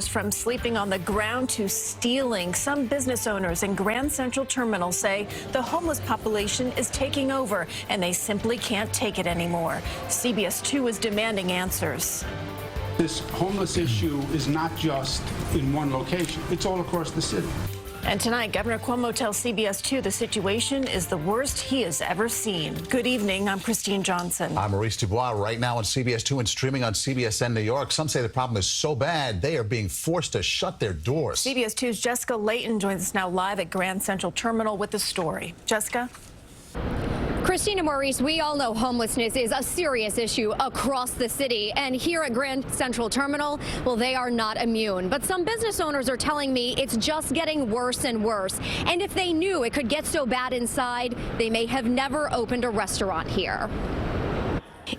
From sleeping on the ground to stealing, some business owners in Grand Central Terminal say the homeless population is taking over and they simply can't take it anymore. CBS 2 is demanding answers. This homeless issue is not just in one location. It's all across the city. And tonight, Governor Cuomo tells CBS 2 the situation is the worst he has ever seen. Good evening. I'm Christine Johnson. I'm Maurice Dubois. Right now on CBS 2 and streaming on CBSN New York. Some say the problem is so bad they are being forced to shut their doors. CBS 2's Jessica Layton joins us now live at Grand Central Terminal with the story. Jessica? Christine and Maurice, we all know homelessness is a serious issue across the city, and here at Grand Central Terminal, well, they are not immune. But some business owners are telling me it's just getting worse and worse. And if they knew it could get so bad inside, they may have never opened a restaurant here.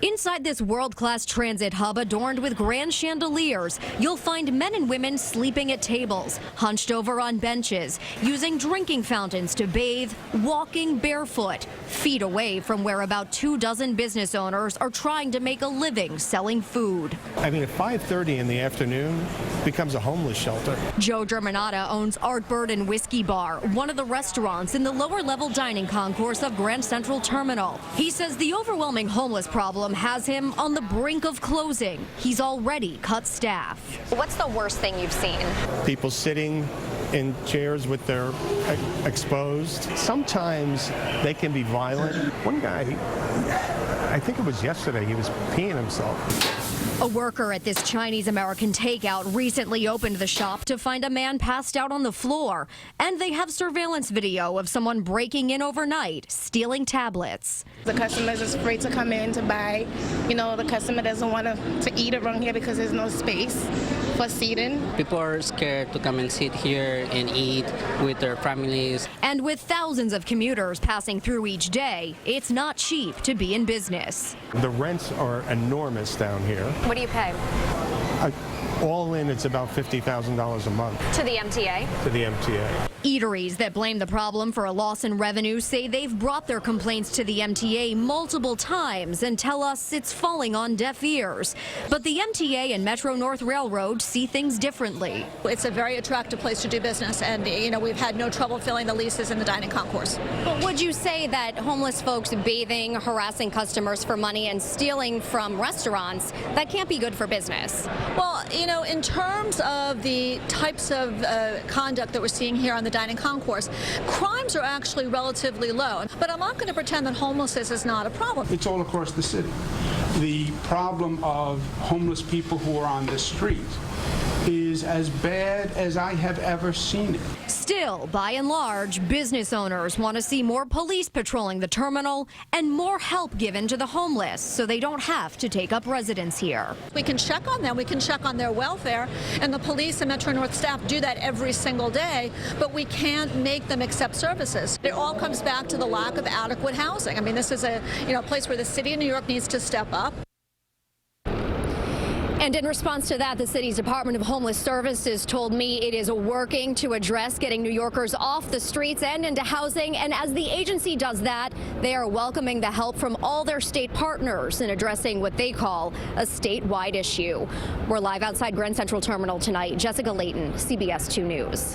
Inside this world-class transit hub adorned with grand chandeliers, you'll find men and women sleeping at tables, hunched over on benches, using drinking fountains to bathe, walking barefoot, feet away from where about 24 business owners are trying to make a living selling food. I mean, at 5:30 in the afternoon, it becomes a homeless shelter. Joe Germanata owns Art Bird and Whiskey Bar, one of the restaurants in the lower-level dining concourse of Grand Central Terminal. He says the overwhelming homeless problem has him on the brink of closing. He's already cut staff. What's the worst thing you've seen? People sitting in chairs with their exposed. Sometimes they can be violent. One guy, I think it was yesterday, he was peeing himself. A worker at this Chinese-American takeout recently opened the shop to find a man passed out on the floor. And they have surveillance video of someone breaking in overnight, stealing tablets. The customers is afraid to come in to buy. You know, the customer doesn't want to eat around here because there's no space for seating. People are scared to come and sit here and eat with their families. And with thousands of commuters passing through each day, it's not cheap to be in business. The rents are enormous down here. What do you pay? All in, it's about $50,000 a month. To the MTA? To the MTA. Eateries that blame the problem for a loss in revenue say they've brought their complaints to the MTA multiple times and tell us it's falling on deaf ears. But the MTA and Metro North Railroad see things differently. It's a very attractive place to do business, and we've had no trouble filling the leases in the dining concourse. But would you say that homeless folks bathing, harassing customers for money, and stealing from restaurants, that can't be good for business? Well, in terms of the types of conduct that we're seeing here on the dining concourse, crimes are actually relatively low. But I'm not going to pretend that homelessness is not a problem. It's all across the city. The problem of homeless people who are on the street is as bad as I have ever seen it. Still, by and large, business owners want to see more police patrolling the terminal and more help given to the homeless so they don't have to take up residence here. We can check on them, we can check on their welfare, and the police and Metro North staff do that every single day, but we can't make them accept services. It all comes back to the lack of adequate housing. I mean, this is a place where the city of New York needs to step up. And in response to that, the city's Department of Homeless Services told me it is working to address getting New Yorkers off the streets and into housing. And as the agency does that, they are welcoming the help from all their state partners in addressing what they call a statewide issue. We're live outside Grand Central Terminal tonight. Jessica Layton, CBS 2 News.